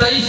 23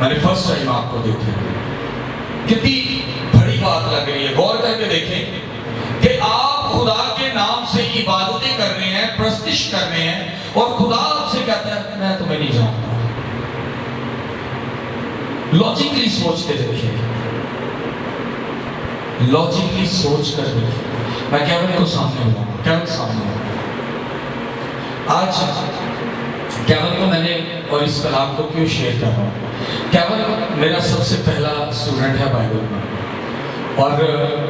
میں نے first time آپ کو دیکھا. کتنی بڑی بات لگ رہی ہے. غور کر کے دیکھیں کہ آپ خدا کے نام سے عبادتیں کر رہے ہیں, پرستش کر رہے ہیں, اور خدا آپ سے کہتا ہے میں تمہیں نہیں جانتا. لاجیکلی سوچ کے دیکھیں, لاجیکلی سوچ کر دیکھیں. میں کیون کو سامنے ہوا, کیون سامنے ہوا. آج کیون کو میں نے اور اس کلام کو کیوں شیئر کر رہا ہوں. کیون میرا سب سے پہلا اسٹوڈنٹ ہے بائبل میں, اور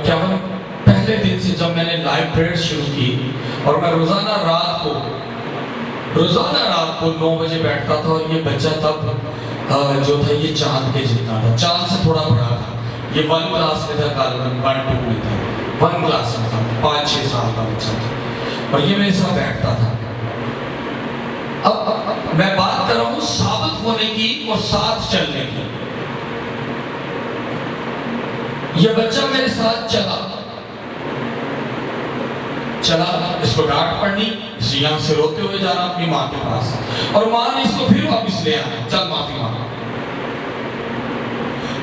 کیون پہلے دن سے جب میں نے لائیو پریئر شروع کی, اور میں روزانہ رات کو 9 بجے بیٹھتا تھا, اور یہ بچہ تب جو تھا یہ چاند کے جتنا تھا, چاند سے تھوڑا بڑا تھا. یہ 1 کلاس میں تھا, 1-2 میں تھا, 1 کلاس میں تھا, 5-6 سال کا بچہ تھا, اور یہ میرے ساتھ بیٹھتا تھا. اب میں بات کر رہا ہوں ثابت ہونے کی اور ساتھ چلنے کی. یہ بچہ میرے ساتھ چلا, اس کو ڈانٹ پڑنی, اس یہاں سے روتے ہوئے جانا اپنی ماں کے پاس, اور ماں نے اس کو پھر واپس لے آنا, چل معافی مانگا.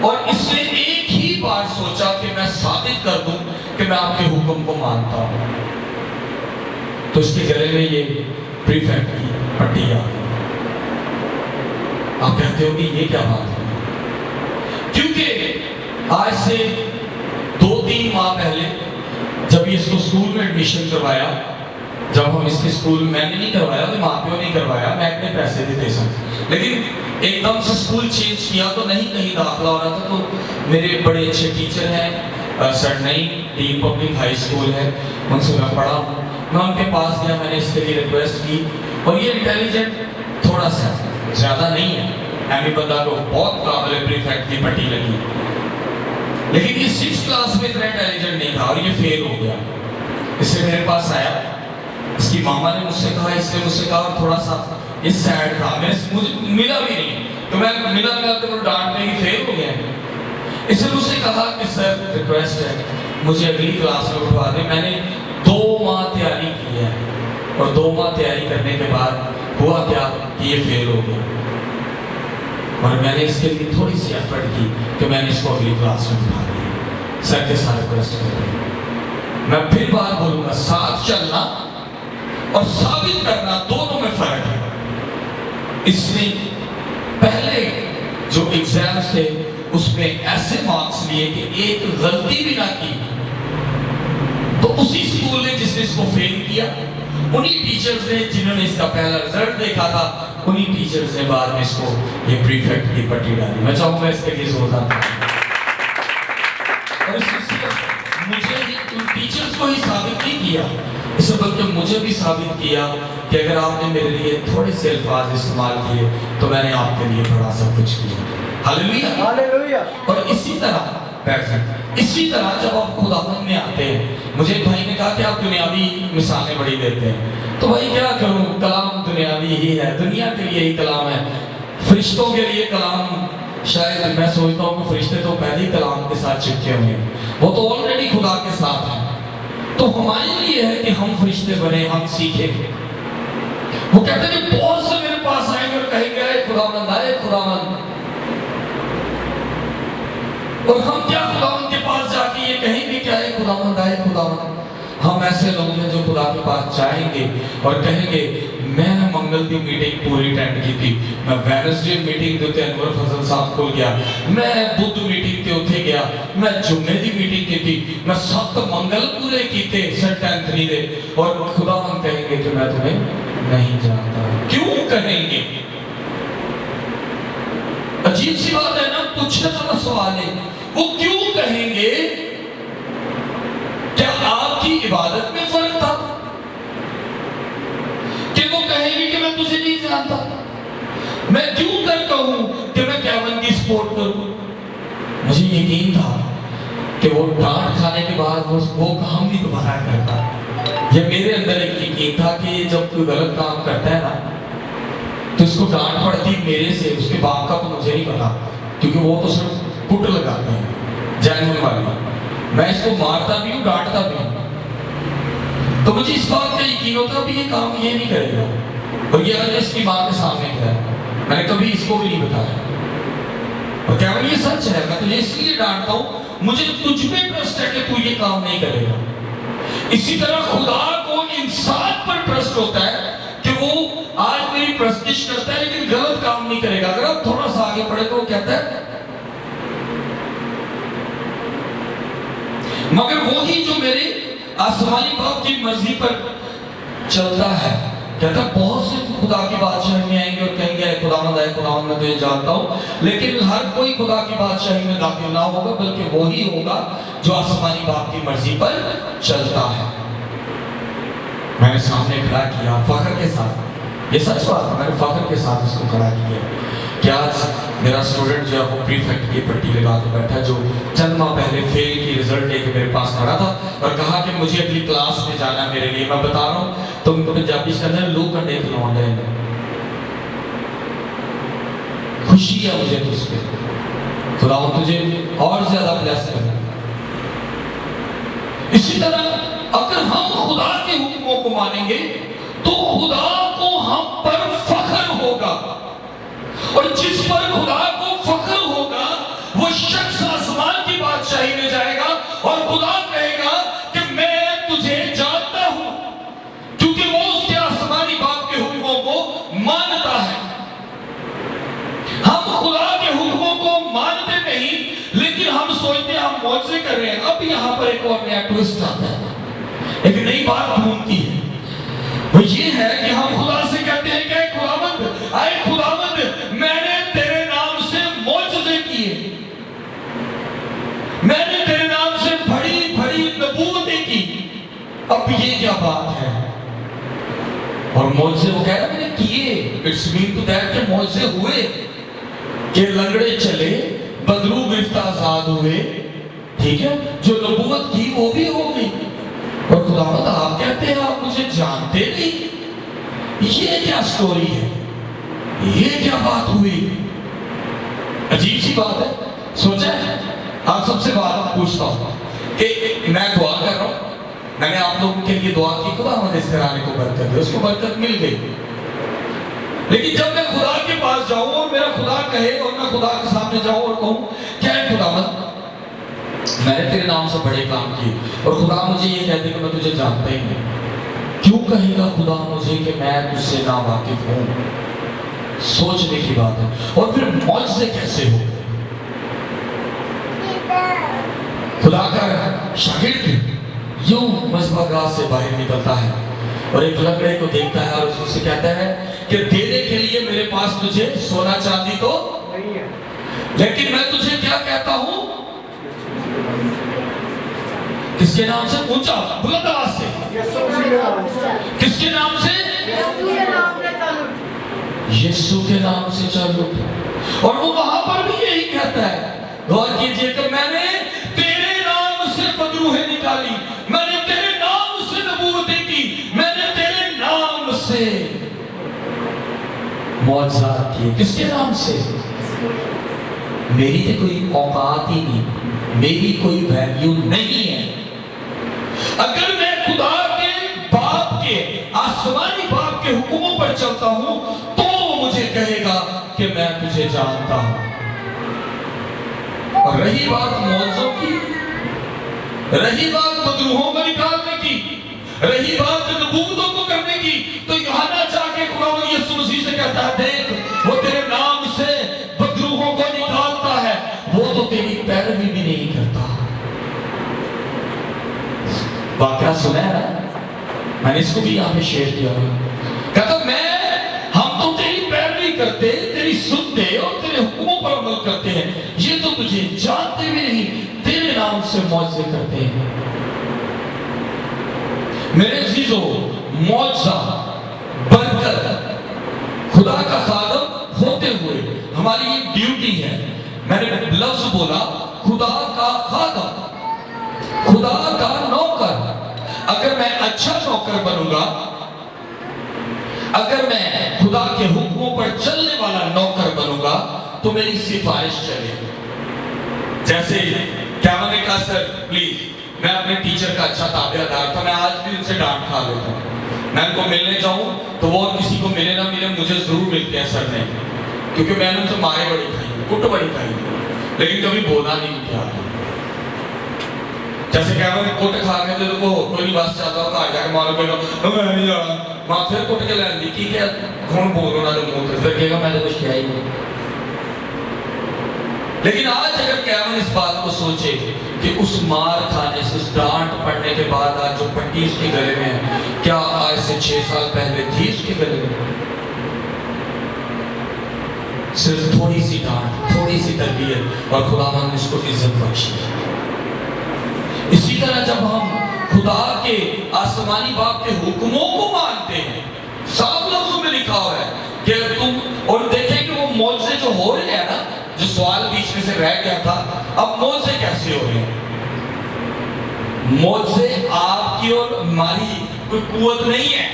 اور اس نے ایک ہی بار سوچا کہ میں ثابت کر دوں کہ میں آپ کے حکم کو مانتا ہوں. تو اس کے گلے میں یہ پریفیکٹ کی پٹی آ گئی. آپ کہتے ہو کہ یہ کیا بات ہے؟ کیونکہ آج سے 2-3 ماہ پہلے جب اس کو اسکول میں ایڈمیشن کروایا, جب ہم اس کے اسکول میں نے نہیں کروایا, تو ماں پیوں نے کروایا, میں اپنے پیسے دے سکتا, لیکن ایک دم سے اسکول چینج کیا تو نہیں کہیں داخلہ ہو رہا تھا. تو میرے بڑے اچھے ٹیچر ہیں, سر نئی ڈین پبلک ہائی اسکول ہے, ان سے میں پڑھا ہوں. میں ان کے پاس گیا, میں نے اس کے لیے ریکویسٹ کی, اور یہ انٹیلیجنٹ تھوڑا سا زیادہ نہیں ہے, ایمی بندہ کو بہت قابل پریفیکٹ کی پٹی لگی, لیکن یہ 6 کلاس میں اتنا انٹیلیجنٹ نہیں تھا, اور یہ فیل ہو گیا. اس سے میرے پاس آیا, اس کی ماما نے مجھ سے کہا, اس نے مجھ سے کہا, تھوڑا سا یہ سیڈ تھا, مجھے ملا بھی نہیں, تو میں ملا تو وہ ڈانٹ میں ہی فیل ہو گیا. اس نے مجھ سے کہا کہ سر ریکویسٹ ہے مجھے اگلی کلاس میں اٹھوا دیں. میں نے 2 ماہ تیاری کی ہے, اور 2 ماہ تیاری کرنے کے بعد ہوا کیا کہ یہ فیل ہو گیا, اور میں نے اس کے لیے تھوڑی سی ایفرٹ کی کہ میں نے اس کو اگلی کلاس میں اٹھا دیا. سر کے ساتھ ریکویسٹ کر رہے ہیں. میں پھر بات بولوں گا, ساتھ چلنا اور ثابت کرنا دونوں میں فرق ہے. اس نے پہلے جو ایگزامز تھے اس میں ایسے مارکس لیے کہ ایک غلطی بھی نہ کی, تو اسی اسکول نے جس نے اس کو فیل کیا, انہی ٹیچرز نے جنہوں نے اس کا پہلا رزلٹ دیکھا تھا, انہی ٹیچرز نے بعد میں اس کو یہ پریفیکٹ کی پٹی ڈالی. میں چاہوں گا اس کے لیے زوردار تھا, اور اس نے صرف مجھے ان ٹیچرز کو ہی ثابت نہیں کیا, اس سے بلکہ مجھے بھی ثابت کیا کہ اگر آپ نے میرے لیے تھوڑے سے الفاظ استعمال کیے تو میں نے آپ کے لیے بڑا سب کچھ کیا. ہاللیلویا, ہاللیلویا. اور اسی طرح جب آپ خداوند میں آتے ہیں, مجھے ایک بھائی نے کہا کہ آپ دنیاوی مثالیں بڑی دیتے ہیں, تو بھائی کیا کروں, کلام دنیاوی ہی ہے, دنیا کے لیے ہی کلام ہے. فرشتوں کے لیے کلام, شاید میں سوچتا ہوں کہ فرشتے تو پہلے ہی کلام کے ساتھ چپکے ہوئے ہیں, وہ تو آلریڈی خدا کے ساتھ ہیں. تو ہمارے لیے ہے کہ ہم فرشتے بنے, ہم سیکھیں. وہ کہتے ہیں کہ بہت سے میرے پاس آئیں گے اور کہیں گے اے خداوند, اے خداوند, اور ہم کیا خداوند کے پاس جا کے یہ کہیں گے کہ اے خداوند, اے خداوند. ہم ایسے لوگ ہیں جو خدا کے پاس جائیں گے اور کہیں گے میں نے منگل کی میٹنگ پوری اٹینڈ کی تھی, میں وینسڈے میٹنگ تے انور فضل صاحب کو گیا, میں بدھ میٹنگ تے اتھے گیا, میں جمعے دی میٹنگ کی تھی, میں 7 منگل پورے کیتے سنٹ اینتھنی دے, اور خداوند کہیں گے کہ میں تمہیں نہیں جانتا. کیوں کہیں گے؟ عجیب سی بات ہے نا, پوچھنے والا سوال ہے, وہ کیوں کہیں گے؟ کیا آپ کی عبادت میں فرق تھا کہ وہ کہیں گے کہ میں تجھے نہیں جانتا؟ میں کیوں کر کہوں کہ میں کیون کی سپورٹ کروں؟ مجھے یقین تھا کہ وہ ڈانٹ کھانے کے بعد وہ کام بھی دوبارہ کرتا. یہ میرے اندر ایک یقین تھا کہ جب کوئی غلط کام کرتا ہے نا تو اس کو ڈانٹ پڑتی میرے سے, اس کے باپ کا تو مجھے نہیں پتا, کیونکہ وہ تو صرف کٹ لگاتے ہیں جینون والی. میں اس کو مارتا بھی ہوں, ڈانٹتا بھی ہوں, تو مجھے اس بات کا یقین ہوتا بھی یہ کام یہ نہیں کرے گا. اور یہ آج اس کی ماں کے سامنے کیا ہے, میں نے کبھی اس کو بھی نہیں بتایا. اور کہا یہ سچ ہے، میں تجھے اس لیے ڈانٹتا ہوں، مجھے تجھ پہ ٹرسٹ ہے کہ تو یہ کام نہیں کرے گا۔ اسی طرح خدا کو انسان پر ٹرسٹ ہوتا ہے کہ وہ آج میری پرستش کرتا ہے لیکن غلط کام نہیں کرے گا۔ اگر آپ تھوڑا سا آگے پڑھے تو وہ کہتا ہے مگر وہی جو میرے آسمانی باپ کی مرضی پر چلتا ہے، کہتا ہے بہت سے خدا کی بادشاہی میں آئیں گے اور کہیں گے اے خداوند میں تجھے جانتا ہوں، لیکن ہر کوئی خدا کی بادشاہی میں داخل نہ ہوگا، بلکہ وہی ہوگا جو آسمانی باپ کی مرضی پر چلتا ہے۔ میں نے سامنے کھڑا کیا فخر کے ساتھ، یہ سچ بات ہے، میں نے فخر کے ساتھ اس کو کھڑا کیا کہ آج میرا اسٹوڈنٹ جو ہے وہ پریفیکٹ کی پٹی لگا کے بیٹھا، جو چند ماہ پہلے فیل کی رزلٹ لے کے میرے پاس کھڑا تھا اور کہا کہ مجھے اگلی کلاس میں جانا ہے میرے لیے۔ میں بتا رہا ہوں تم پنجابی سے کہتے ہیں لو کنڈے کھلون رہے ہیں، خوشی ہے مجھے تجھ پہ، خدا تجھے اور زیادہ بلیس کرے۔ اسی طرح اگر ہم خدا کے حکموں کو مانیں گے تو خدا کو ہم پر فخر ہوگا، اور جس پر خدا کو فخر ہوگا وہ شخص آسمان کی بادشاہی میں جائے گا اور خدا کہے گا کہ میں تجھے جانتا ہوں، کیونکہ وہ اس کے آسمانی باپ کے حکموں کو مانتا ہے۔ ہم خدا کے حکموں کو مانتے نہیں، لیکن ہم سوچتے ہیں ہم معجزے کر رہے ہیں۔ اب یہاں پر ایک اور نیا ٹوسٹ آتا ہے، ایک نئی بات ڈھونڈتی ہے، وہ یہ ہے کہ ہم خدا سے کہتے ہیں کہ اے خداوند میں نے تیرے نام سے معجزے کیے، میں نے تیرے نام سے بڑی بڑی نبوتیں کی، اب یہ کیا بات ہے؟ اور معجزے وہ کہہ رہا میں نے کیے، اٹس مین ٹو دیٹ کہ معجزے ہوئے، کہ لنگڑے چلے، بدرو گرفتہ آزاد ہوئے، ٹھیک ہے، جو نبوت کی وہ بھی ہو گئی۔ اور خداوند آپ کہتے ہیں آپ مجھے جانتے نہیں، یہ کیا سٹوری ہے، یہ کیا بات ہوئی؟ عجیب سی بات ہے۔ سوچا ہے آپ سب سے بات پوچھتا ہوں کہ میں دعا کر رہا ہوں، میں نے آپ لوگوں کے لیے دعا کی خداوند اس گھرانے کو برکت دے، اس کو برکت مل گئی، لیکن جب میں خدا کے پاس جاؤں اور میرا خدا کہے اور میں خدا کے سامنے جاؤں اور کہوں کیا ہے خداوند میں نے تیرے نام سے بڑے کام کیے، اور خدا مجھے یہ کہتے کہ میں تجھے جانتا ہی نہیں، کیوں کہے گا خدا مجھے کہ میں تجھ سے ناواقف ہوں؟ سوچنے کی بات ہے۔ اور پھر معجزے کیسے ہو؟ خدا کا شاگرد یوں مذبح گاہ سے باہر نکلتا ہے اور ایک لنگڑے کو دیکھتا ہے اور اس سے کہتا ہے کہ دینے کے لیے میرے پاس تجھے سونا چاندی تو نہیں ہے، لیکن میں تجھے کیا کہتا ہوں، کس کے نام سے؟ اونچا بلند آواز سے، کس کے نام سے؟ یسوع کے نام سے چل اٹھ۔ اور وہ وہاں پر بھی یہی کہتا ہے، غور کیجئے کہ میں نے تیرے نام سے بدروہیں نکالی، میں نے تیرے نام سے نبوتیں کی، میں نے تیرے نام سے معجزات کیے۔ کس کے نام سے؟ میری تو کوئی اوقات ہی نہیں، میری کوئی ویلیو نہیں ہے۔ اگر میں خدا کے باپ کے آسمانی باپ کے حکموں پر چلتا ہوں تو وہ مجھے کہے گا کہ میں تجھے جانتا ہوں۔ اور رہی بات معجزوں کی، رہی بات بدروہوں کو نکالنے کی، رہی بات نبوتوں کو کرنے کی، تو یوحنا جا کے خداوند یسوع مسیح سے کہتا ہے دیکھ وہ تیرے نام سے بدروہوں کو نکالتا ہے، وہ تو تیری پیروی بھی نہیں کرتا۔ واقعہ سنا ہے میں نے اس کو بھی یہاں پہ شیئر کیا، کہتا ہم تو تیری پیروی کرتے، تیری سنتے اور تیرے حکموں پر عمل کرتے ہیں، یہ تو تجھے جانتے بھی نہیں، تیرے نام سے معجزے کرتے ہیں۔ میرے عزیزو، معجزہ، برکت، خدا کا خادم ہوتے ہوئے ہماری یہ ڈیوٹی ہے۔ میں نے لفظ بولا خدا کا خادم، خدا کا نوکر۔ اگر میں اچھا نوکر بنوں گا، اگر میں خدا کے حکموں پر چلنے والا نوکر بنوں گا تو میری سفارش چلے گی۔ جیسے کیا میں نے کہا سر پلیز، میں اپنے ٹیچر کا اچھا تابع دار تھا، میں آج بھی ان سے ڈانٹ کھا لیتا ہوں، میں ان کو ملنے جاؤں تو وہ کسی کو ملے نہ ملے مجھے ضرور ملتے ہیں سر نے، کیونکہ میں نے ان سے مارے بڑی کھائی، کٹ بڑی کھائی۔ لیکن کبھی بولا نہیں کیا. جیسے کیمرے کوٹ کھا کے تو کوئی نہیں بس چاہتا ہو گھر جا کے مارو کہ میں نہیں جانا, ماں پھر کوٹ کے لین دی کی کہ ہوں بولو نہ منہ پھر کہے گا میں نے کچھ کیا ہی نہیں. لیکن آج اگر کیمن اس بات کو سوچے کہ اس مار کھانے سے, اس ڈانٹ پڑنے کے بعد آج جو پٹی اس کے گلے میں ہے, کیا آج سے 6 سال پہلے تھی اس کے گلے میں؟ صرف تھوڑی سی ڈانٹ, تھوڑی سی تربیت, اور خداوند نے اس کو عزت بخشی. اسی طرح جب ہم خدا کے آسمانی باپ کے حکموں کو مانتے ہیں, صاف لفظوں میں لکھا ہوا ہے کہ تم, اور دیکھیں کہ وہ معجزے جو ہو رہے ہیں نا, جو سوال بیچ میں سے رہ گیا تھا, اب معجزے کیسے ہو رہے ہیں؟ معجزے آپ کی اور ہماری کوئی قوت نہیں ہے.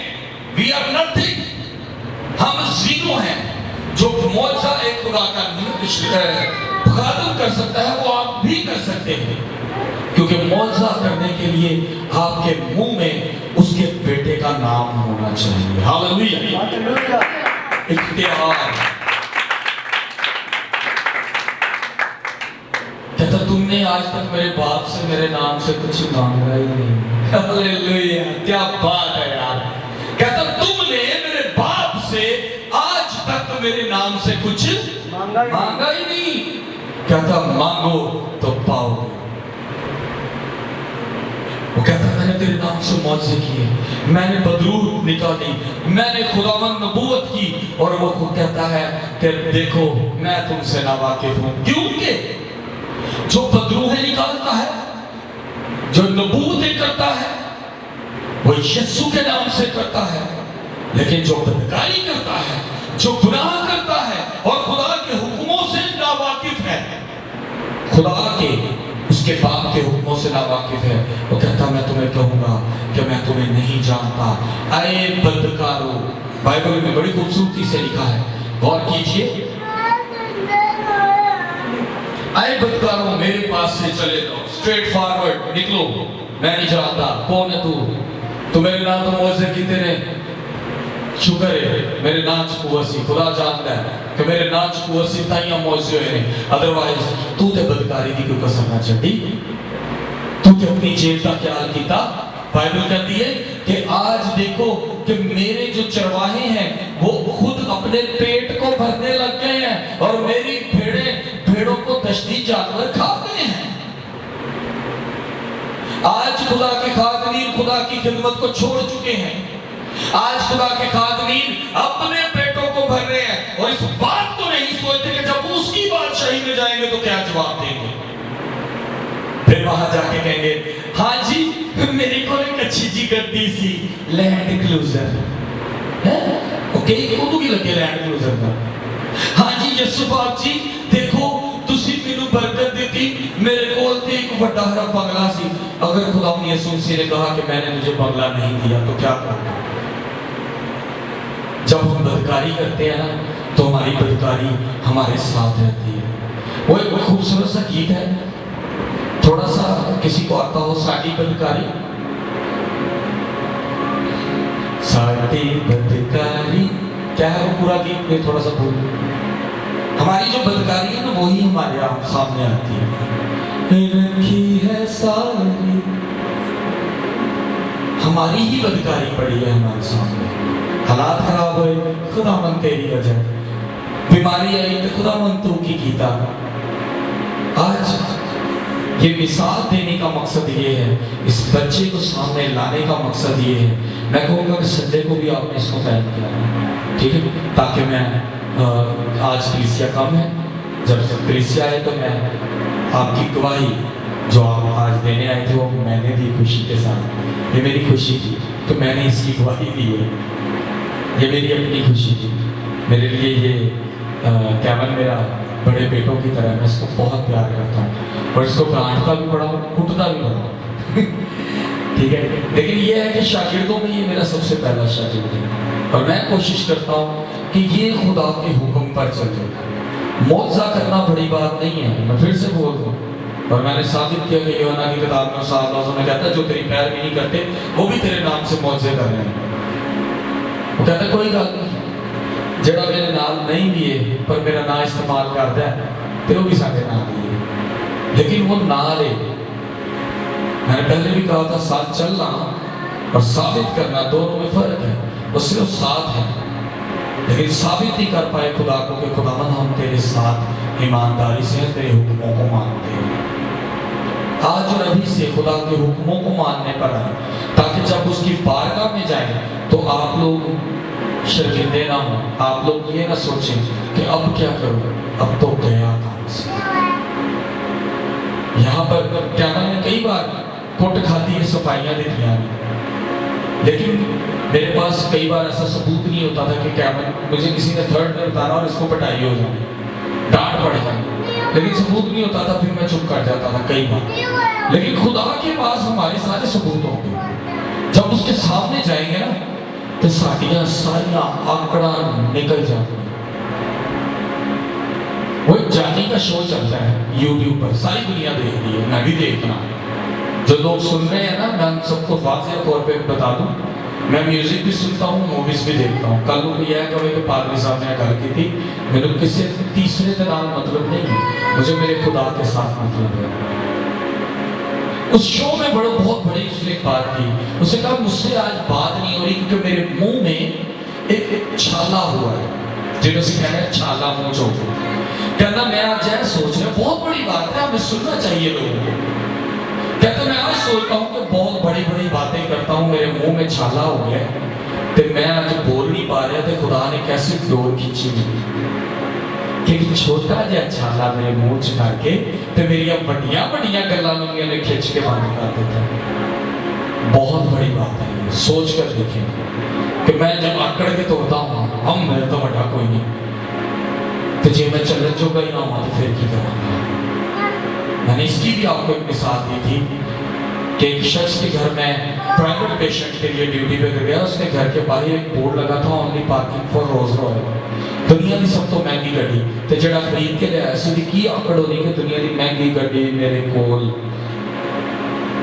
We are nothing. ہم زیرو ہیں. جو معجزہ ایک خدا کا خادم کر سکتا ہے وہ آپ بھی کر سکتے ہیں, کیونکہ معجزہ کرنے کے لیے آپ کے منہ میں اس کے بیٹے کا نام ہونا چاہیے. ہاللویہ. اختیار. کہتا تم نے آج تک میرے باپ سے میرے نام سے کچھ مانگا ہی نہیں. ہاللویہ. کیا بات ہے یار. کہتا تم نے میرے باپ سے آج تک میرے نام سے کچھ مانگا ہی نہیں. کہتا مانگو تو پاؤ گے. وہ کہتا میں نے تیرے نام سے معجزے کیے, میں نے بدروح نکالی, میں نے خداوند نبوت کی, اور وہ خود کہتا ہے کہ دیکھو میں تم سے ناواقف ہوں. کیونکہ جو بدروہیں نکالتا ہے, جو نبوتیں کرتا ہے, وہ یسوع کے نام سے کرتا ہے. لیکن جو بدکاری کرتا ہے, جو گناہ کرتا ہے اور خدا کے حکموں سے ناواقف ہے, خدا کے اس کے باپ کے حکموں سے ناواقف ہے, وہ کہتا میں تمہیں کہوں گا کہ میں تمہیں نہیں جانتا. اے بدکارو. بائبل میں بڑی خوبصورتی سے لکھا ہے, غور کیجئے. اے بدکارو میرے پاس سے چلے جاؤ, اسٹریٹ فارورڈ نکلو, میں نہیں جانتا کون ہے تو میرے نام تو معجزے کیتے نے, شکر ہے میرے نام چکو سی, خدا جانتا ہے کہ میرے نام چکو سی تائیاں معجزے ہوئے ہیں. ادروائز تو تے بدکاری دی کیوں قسم نہ چڑھی, تو تے اپنی جیب کا خیال کیتا. بائبل کہتی ہے کہ آج دیکھو کہ میرے جو چرواہے ہیں وہ خود اپنے پیٹ کو بھرنے لگ گئے ہیں, اور میری بھیڑوں کو دشتی جانور کھا گئے ہیں. آج خدا کے خادمین خدا کی خدمت کو چھوڑ چکے ہیں. آج خدا کے خادمین اپنے پیٹوں کو بھر رہے ہیں, اور اس بات کو نہیں سوچتے کہ جب اس کی بادشاہی میں جائیں گے تو کیا جواب دیں گے. پھر وہاں جا کے کہیں گے ہاں جی میری کو ایک اچھی جی گدی سی لینڈ کلوزر ہے, اوکے کدو کی لگے لینڈ کلوزر کا. ہاں جی یسوع باپ جی دیکھو تسی مینوں برکت دیتی, میرے کول تے ایک بڑا ہرا بنگلہ سی, اگر خدا یسوع مسیح نے کہا کہ میں نے مجھے بنگلہ نہیں دیا تو کیا کروں. جب ہم بدکاری کرتے ہیں نا تو ہماری بدکاری ہمارے ساتھ رہتی ہے. وہ ایک خوبصورت سا گیت ہے, تھوڑا سا کسی کو آتا ہو, ساڈی بدکاری. ساڈی بدکاری کیا ہے وہ پورا گیت میں تھوڑا سا بول. ہماری جو بدکاری ہے نا وہی ہمارے سامنے آتی ہے. رکھی ہے ساری ہماری ہی بدکاری پڑی ہے ہمارے سامنے. حالات خراب ہوئے خداوند تیری وجہ, بیماری آئی تو خداوند تو کی کیتا. آج یہ مثال دینے کا مقصد یہ ہے, اس بچے کو سامنے لانے کا مقصد یہ ہے. میں کہوں گا کہ سنڈے کو بھی آپ نے اس کو قائم کیا ہے, ٹھیک ہے, تاکہ میں آج کلیسیا کم ہے, جب کلیسیا آئے تو میں آپ کی گواہی جو آپ آج دینے آئے تھے وہ میں نے دی خوشی کے ساتھ. یہ میری خوشی تھی تو میں نے اس کی گواہی دی ہے. یہ میری اپنی خوشی تھی. میرے لیے یہ کیمن میرا بڑے بیٹوں کی طرح, میں اس کو بہت پیار کرتا ہوں, اور اس کو ڈانٹتا بھی بڑا ہوں, کٹتا بھی بڑا ہوں. ٹھیک ہے, لیکن یہ ہے کہ شاگردوں میں یہ میرا سب سے پہلا شاگرد ہے, اور میں کوشش کرتا ہوں کہ یہ خدا کے حکم پر چلے. معجزہ کرنا بڑی بات نہیں ہے, میں پھر سے بول دوں, اور میں نے ثابت کیا کہ یوحنا کی کتاب میں 7 لفظوں میں کہتا ہے جو تیری پیروی نہیں کرتے وہ بھی تیرے نام سے معجزے کر رہے ہیں. وہ کہتا ہے کوئی گل نہیں, جڑا میرے نام نہیں دیے پر میرا نام استعمال کرتا ہے تو وہ بھی سارے نام دیے. لیکن وہ نہ لے. میں نے پہلے بھی کہا تھا ساتھ چلنا اور ثابت کرنا دونوں میں فرق ہے. وہ صرف ساتھ ہے لیکن ثابت نہیں کر پائے خدا کو کہ خداوند ہم تیرے ساتھ ایمانداری سے تیرے حکموں کو مانتے ہیں. آج اور ابھی سے خدا کے حکموں کو ماننے پر آئیں تاکہ جب اس کی بارگاہ میں جائیں تو آپ لوگ شرمندے نہ ہوں. آپ لوگ یہ نہ سوچیں کہ اب کیا کروں، اب تو گیا کام سے. یہاں پر کیا میں نے کئی بار کوٹ کھاتی ہے، صفائیاں دیتی ہیں، لیکن میرے پاس کئی بار ایسا ثبوت نہیں ہوتا تھا کہ کیا مجھے کسی نے تھرڈ میں بتانا اور اس کو پٹائی ہو جانی، ڈانٹ پڑ جانی، لیکن ثبوت نہیں ہوتا تھا. پھر میں چپ کر جاتا تھا کئی بار. لیکن خدا کے پاس ہمارے سارے ثبوت ہوں گے. جب اس کے سامنے جائیں گے نا تو ساڑیاں ساریاں آنکڑا نکل جاتی ہیں. وہ ایک جانی کا شو چلتا ہے یوٹیوب پر، ساری دنیا دیکھ رہی ہے، میں بھی دیکھنا. جو لوگ سن رہے ہیں نا، میں سب کو واضح طور پہ بتا دوں، میں میوزک بھی سنتا ہوں، موویز بھی دیکھتا ہوں. کل کو یہ کہے کہ پادری صاحب نے گھر کی تھی، میرے کسی تیسرے دنال مطلب نہیں ہے، مجھے میرے خدا کے ساتھ مطلب ہے. اس شو میں بہت بڑی اس نے ایک بات کی. اس نے کہا مجھ سے آج بات نہیں ہو رہی کیونکہ میرے منہ میں ایک چھالا ہوا ہے، جنہوں سے کہنا ہے چھالا منہ چوکو. کہنا میں آج یہ سوچ رہا ہوں، بہت بڑی بات ہے، ہمیں سننا چاہیے لوگوں کو. کہتا میں آج سوچتا ہوں کہ بہت بڑی بڑی باتیں کرتا ہوں، میرے منہ میں چھالا ہو گیا تو میں آج بول نہیں پا رہا تھا. خدا نے کیسے ڈور کھینچی مجھے کہ چھوٹا جا چھالا میرے منہ چکا کے تو میری بڑیاں بڑیاں گلاں نے کھینچ کے باندھ کر دیتا. بہت بڑی بات ہے یہ، سوچ کر دیکھیں کہ میں جب آکڑ کے توڑتا ہوں ہم میرے تو بڑا کوئی نہیں تو جی میں چلن جو گئی نہ ہوں تو پھر کی کروں گا. میں نے اس کی بھی آپ کو ایک مثال دی تھی کہ ایک شخص کے گھر میں پرائیویٹ پیشنٹ کے لیے ڈیوٹی پہ گیا. اس کے گھر کے باہر ایک بورڈ لگا تھا only parking for Rolls Royce, دنیا کی سب تو مہنگی گڈی. تو جڑا خرید کے لیا ایسی کی آکڑ ہونی کہ دنیا کی مہنگی گڈی میرے کول.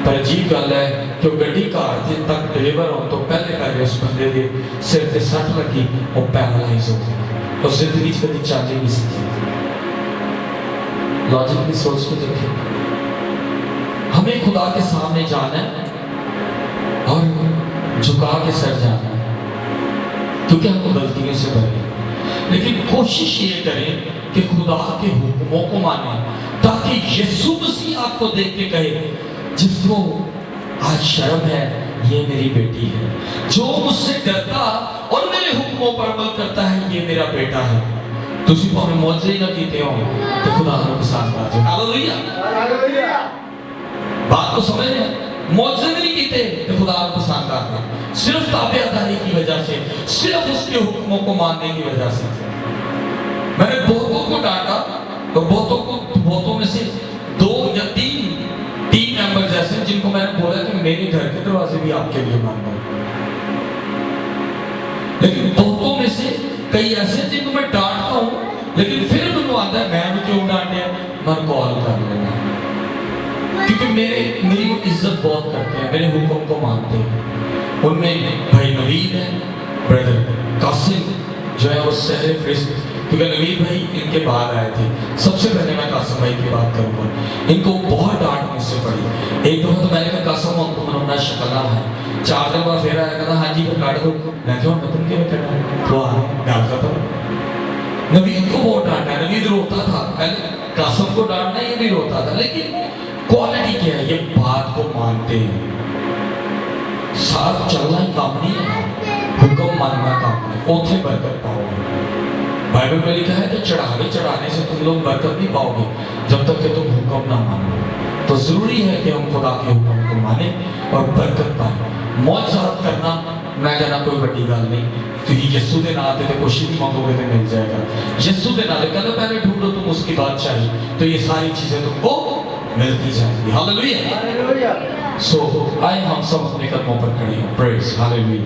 پر عجیب گل ہے کہ وہ گڈی گھر تک ڈلیور ہونے تو پہلے اس بندے کے سر تے سٹ لگی، وہ پیرالائز ہو گیا، اور زندگی کبھی چل ہی نہیں سکتی. لاجک بھی سوچ کے دیکھیں. ہمیں خدا کے سامنے جانا ہے اور جھکا کے سر جانا ہے کیونکہ ہم غلطیوں سے بھرے. لیکن کوشش یہ کریں کہ خدا کے حکموں کو مانیں تاکہ یسوع مسیح آپ کو دیکھ کے کہے جس کو آج شرم ہے یہ میری بیٹی ہے، جو مجھ سے ڈرتا اور میرے حکموں پر عمل کرتا ہے یہ میرا بیٹا ہے. تسی پاویں معجزے نہ کیتے ہو تو خدا کو پسند آ جائے. ہاللویا. بات کو سمجھ رہے ہیں؟ معجزے نہیں کیتے تو خدا کو پسند آ جائے. صرف تابعداری کی وجہ سے، صرف اس کے حکموں کو ماننے کی وجہ سے. میں نے بہتوں کو ڈانٹا اور بہتوں میں سے 2 یا 3 ممبرز ایسے جن کو میں نے بولا کہ میرے گھر کے دروازے بھی آپ کے لیے بند ہیں. لیکن بہتوں میں سے کئی ایسے جن کو میں ڈانٹتا ہوں لیکن پھر انہوں آتا ہے میں بھی کیوں ڈانٹے ہیں، میں کال کر لینا کیونکہ میری وہ عزت بہت کرتے ہیں، میرے حکم کو مانتے ہیں. ان میں بھائی نوید ہے، بردر قاسم جو ہے وہ سہر فرشت، کیونکہ نوید بھائی ان کے بعد آئے تھے. سب سے پہلے میں قاسم بھائی کی بات کروں گا. ان کو بہت ڈانٹ مجھ سے پڑی. ایک دفعہ تو میں نے کہا قاسم ان کو منونا شکلہ ہے، 4 دن بعد پھر آیا کہا ہاں جی پھر کاٹ دو. میں کہا نتن کے میں کرنا تو ڈال کا تھا. نوید کو بہت ڈانٹا ہے، نوید روتا تھا. پہلے قاسم کو ڈانٹنا یہ بھی روتا تھا، لیکن کوالٹی کیا ہے، یہ بات کو مانتے ہیں. ساتھ چلنا ہی کام نہیں ہے، حکم ماننا کام ہے. اوتھے برکت پاؤ گے. بائبل میں لکھا ہے کہ چڑھانے سے تم لوگ برکت نہیں پاؤ گے جب تک کہ تم حکم نہ مانو. تو ضروری ہے کہ ہم خدا کے حکم کو مانیں اور برکت پائیں. معجزات کرنا میں کہنا کوئی بڑی گل نہیں. تو یسوع دے نام تے کچھ نہیں مانگو گے تو مل جائے گا. یسوع دے نام کہنا پہلے ڈھونڈو تم اس کی بادشاہی تو یہ ساری چیزیں تم کو ملتی جائیں گی. ہاللویا. سو آئے ہم سب اپنے قدموں پر کھڑے ہوں. پریز ہاللویا.